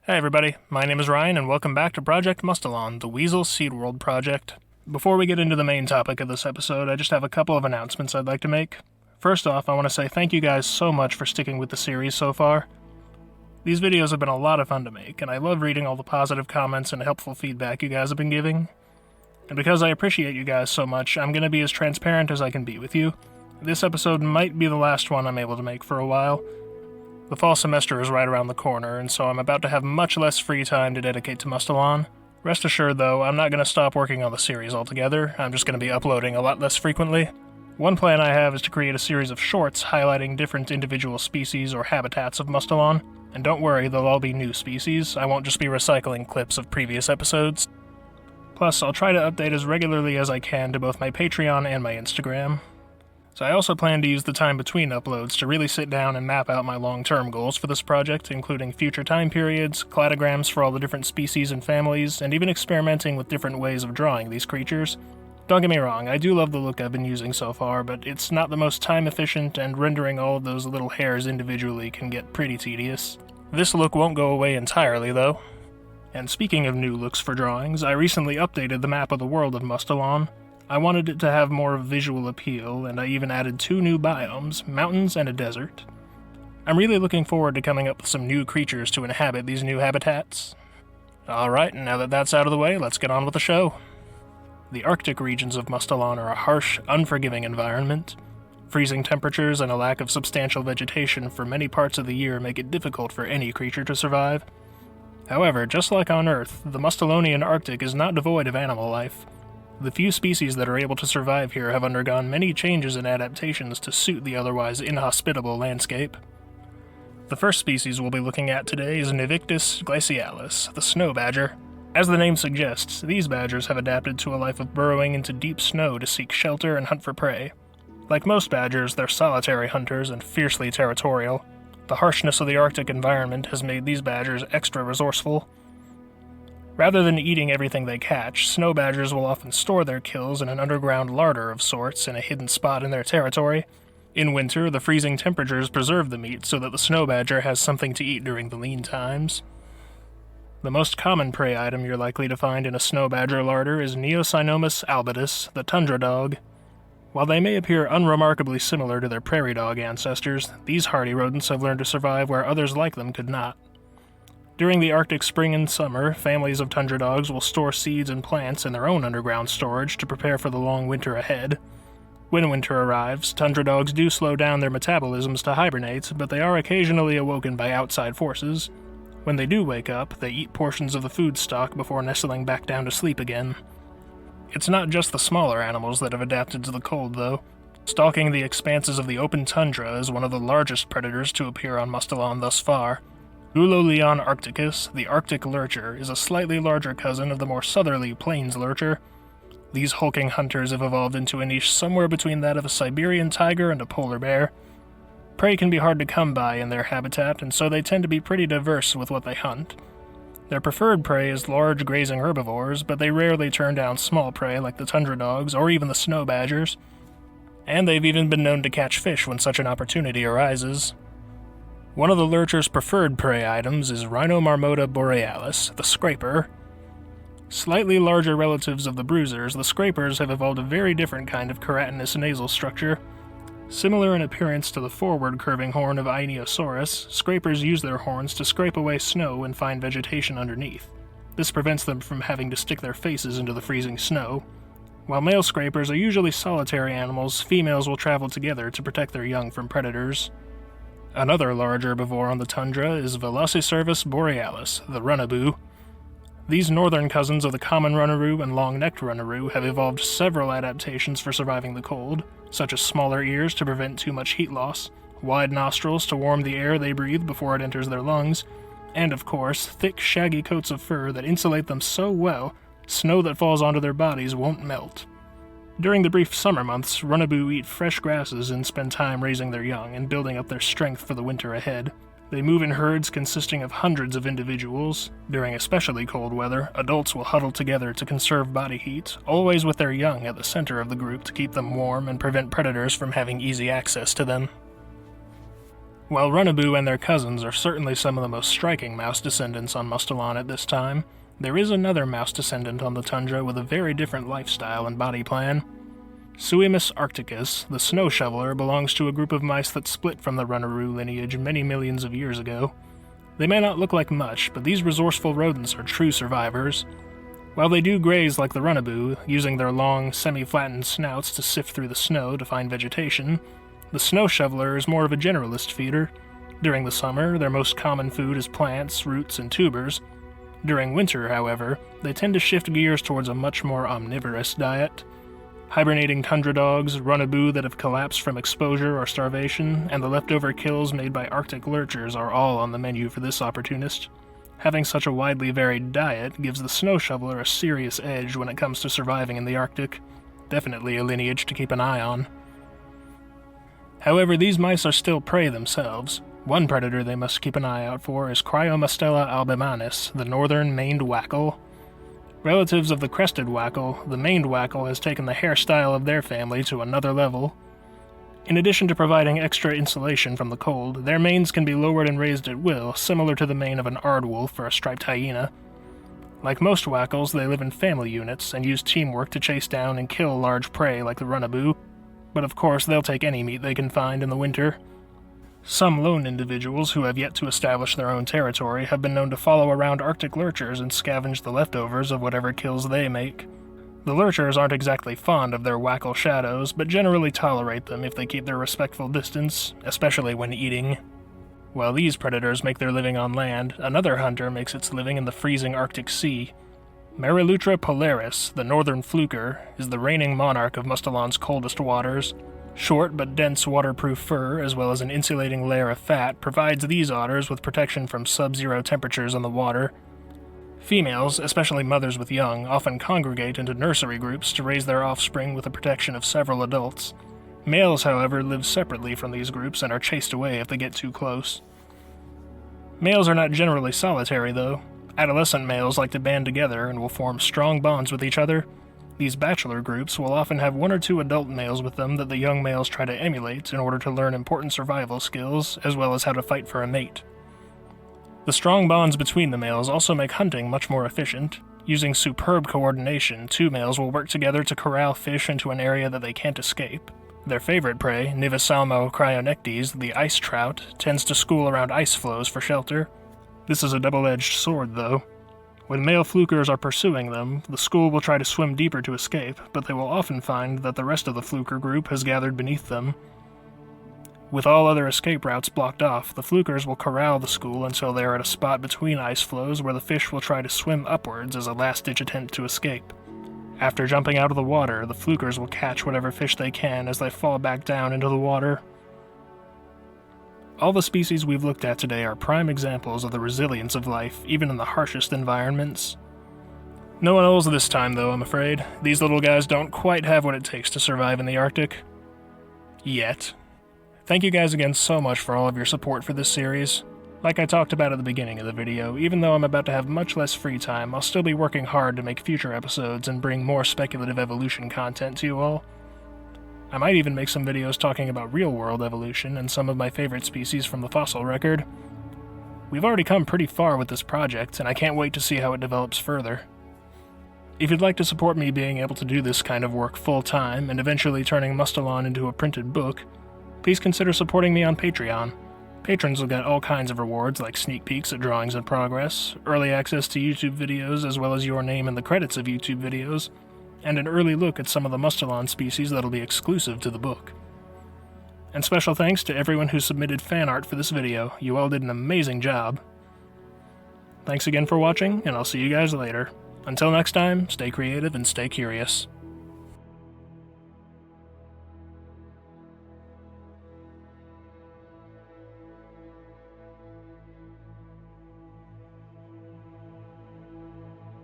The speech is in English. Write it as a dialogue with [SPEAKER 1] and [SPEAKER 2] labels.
[SPEAKER 1] Hey everybody, my name is Ryan and welcome back to Project Mustelon, the Weasel Seed World project. Before we get into the main topic of this episode, I just have a couple of announcements I'd like to make. First off, I want to say thank you guys so much for sticking with the series so far. These videos have been a lot of fun to make, and I love reading all the positive comments and helpful feedback you guys have been giving. And because I appreciate you guys so much, I'm going to be as transparent as I can be with you. This episode might be the last one I'm able to make for a while. The fall semester is right around the corner, and so I'm about to have much less free time to dedicate to Mustelon. Rest assured, though, I'm not going to stop working on the series altogether. I'm just going to be uploading a lot less frequently. One plan I have is to create a series of shorts highlighting different individual species or habitats of Mustelon. And don't worry, they'll all be new species. I won't just be recycling clips of previous episodes. Plus, I'll try to update as regularly as I can to both my Patreon and my Instagram. So I also plan to use the time between uploads to really sit down and map out my long-term goals for this project, including future time periods, cladograms for all the different species and families, and even experimenting with different ways of drawing these creatures. Don't get me wrong, I do love the look I've been using so far, but it's not the most time-efficient, and rendering all of those little hairs individually can get pretty tedious. This look won't go away entirely, though. And speaking of new looks for drawings, I recently updated the map of the world of Mustelon. I wanted it to have more visual appeal, and I even added 2 new biomes, mountains and a desert. I'm really looking forward to coming up with some new creatures to inhabit these new habitats. Alright, now that that's out of the way, let's get on with the show. The Arctic regions of Mustelon are a harsh, unforgiving environment. Freezing temperatures and a lack of substantial vegetation for many parts of the year make it difficult for any creature to survive. However, just like on Earth, the Mustelonian Arctic is not devoid of animal life. The few species that are able to survive here have undergone many changes and adaptations to suit the otherwise inhospitable landscape. The first species we'll be looking at today is Nivictus glacialis, the snow badger. As the name suggests, these badgers have adapted to a life of burrowing into deep snow to seek shelter and hunt for prey. Like most badgers, they're solitary hunters and fiercely territorial. The harshness of the Arctic environment has made these badgers extra resourceful. Rather than eating everything they catch, snow badgers will often store their kills in an underground larder of sorts in a hidden spot in their territory. In winter, the freezing temperatures preserve the meat so that the snow badger has something to eat during the lean times. The most common prey item you're likely to find in a snow badger larder is Neocynomus albitus, the tundra dog. While they may appear unremarkably similar to their prairie dog ancestors, these hardy rodents have learned to survive where others like them could not. During the Arctic spring and summer, families of tundra dogs will store seeds and plants in their own underground storage to prepare for the long winter ahead. When winter arrives, tundra dogs do slow down their metabolisms to hibernate, but they are occasionally awoken by outside forces. When they do wake up, they eat portions of the food stock before nestling back down to sleep again. It's not just the smaller animals that have adapted to the cold, though. Stalking the expanses of the open tundra is one of the largest predators to appear on Mustelon thus far. Uloleon arcticus, the Arctic lurcher, is a slightly larger cousin of the more southerly plains lurcher. These hulking hunters have evolved into a niche somewhere between that of a Siberian tiger and a polar bear. Prey can be hard to come by in their habitat, and so they tend to be pretty diverse with what they hunt. Their preferred prey is large grazing herbivores, but they rarely turn down small prey like the tundra dogs or even the snow badgers. And they've even been known to catch fish when such an opportunity arises. One of the lurcher's preferred prey items is Rhinomarmota borealis, the scraper. Slightly larger relatives of the bruisers, the scrapers have evolved a very different kind of keratinous nasal structure. Similar in appearance to the forward-curving horn of Ionosaurus, scrapers use their horns to scrape away snow and find vegetation underneath. This prevents them from having to stick their faces into the freezing snow. While male scrapers are usually solitary animals, females will travel together to protect their young from predators. Another large herbivore on the tundra is Velocicervus borealis, the runaboo. These northern cousins of the common runaroo and long-necked runaroo have evolved several adaptations for surviving the cold, such as smaller ears to prevent too much heat loss, wide nostrils to warm the air they breathe before it enters their lungs, and of course, thick, shaggy coats of fur that insulate them so well, snow that falls onto their bodies won't melt. During the brief summer months, runaboo eat fresh grasses and spend time raising their young and building up their strength for the winter ahead. They move in herds consisting of hundreds of individuals. During especially cold weather, adults will huddle together to conserve body heat, always with their young at the center of the group to keep them warm and prevent predators from having easy access to them. While Runabu and their cousins are certainly some of the most striking mouse descendants on Mustelon at this time, there is another mouse descendant on the tundra with a very different lifestyle and body plan. Suimus arcticus, the snow shoveler, belongs to a group of mice that split from the Runaru lineage many millions of years ago. They may not look like much, but these resourceful rodents are true survivors. While they do graze like the Runabu, using their long, semi-flattened snouts to sift through the snow to find vegetation, the snow shoveler is more of a generalist feeder. During the summer, their most common food is plants, roots, and tubers. During winter, however, they tend to shift gears towards a much more omnivorous diet. Hibernating tundra dogs, Runabu that have collapsed from exposure or starvation, and the leftover kills made by Arctic lurchers are all on the menu for this opportunist. Having such a widely varied diet gives the snow shoveler a serious edge when it comes to surviving in the Arctic. Definitely a lineage to keep an eye on. However, these mice are still prey themselves. One predator they must keep an eye out for is Cryomastella albimanis, the northern maned wackal. Relatives of the crested wackal, the maned wackal has taken the hairstyle of their family to another level. In addition to providing extra insulation from the cold, their manes can be lowered and raised at will, similar to the mane of an aardwolf or a striped hyena. Like most wackals, they live in family units and use teamwork to chase down and kill large prey like the Runabu, but of course they'll take any meat they can find in the winter. Some lone individuals who have yet to establish their own territory have been known to follow around Arctic lurchers and scavenge the leftovers of whatever kills they make. The lurchers aren't exactly fond of their wackal shadows, but generally tolerate them if they keep their respectful distance, especially when eating. While these predators make their living on land, another hunter makes its living in the freezing Arctic Sea. Marilutra polaris, the northern fluker, is the reigning monarch of Mustelon's coldest waters. Short but dense waterproof fur, as well as an insulating layer of fat, provides these otters with protection from sub-zero temperatures on the water. Females, especially mothers with young, often congregate into nursery groups to raise their offspring with the protection of several adults. Males, however, live separately from these groups and are chased away if they get too close. Males are not generally solitary, though. Adolescent males like to band together and will form strong bonds with each other. These bachelor groups will often have one or two adult males with them that the young males try to emulate in order to learn important survival skills, as well as how to fight for a mate. The strong bonds between the males also make hunting much more efficient. Using superb coordination, two males will work together to corral fish into an area that they can't escape. Their favorite prey, Nivasalmo cryonectes, the ice trout, tends to school around ice floes for shelter. This is a double-edged sword, though. When male flukers are pursuing them, the school will try to swim deeper to escape, but they will often find that the rest of the fluker group has gathered beneath them. With all other escape routes blocked off, the flukers will corral the school until they are at a spot between ice floes where the fish will try to swim upwards as a last-ditch attempt to escape. After jumping out of the water, the flukers will catch whatever fish they can as they fall back down into the water. All the species we've looked at today are prime examples of the resilience of life, even in the harshest environments. No owls this time, though, I'm afraid. These little guys don't quite have what it takes to survive in the Arctic. Yet. Thank you guys again so much for all of your support for this series. Like I talked about at the beginning of the video, even though I'm about to have much less free time, I'll still be working hard to make future episodes and bring more speculative evolution content to you all. I might even make some videos talking about real-world evolution and some of my favorite species from the fossil record. We've already come pretty far with this project, and I can't wait to see how it develops further. If you'd like to support me being able to do this kind of work full-time and eventually turning Mustelon into a printed book, please consider supporting me on Patreon. Patrons will get all kinds of rewards like sneak peeks at drawings in progress, early access to YouTube videos as well as your name in the credits of YouTube videos, and an early look at some of the Mustelon species that'll be exclusive to the book. And special thanks to everyone who submitted fan art for this video. You all did an amazing job. Thanks again for watching, and I'll see you guys later. Until next time, stay creative and stay curious.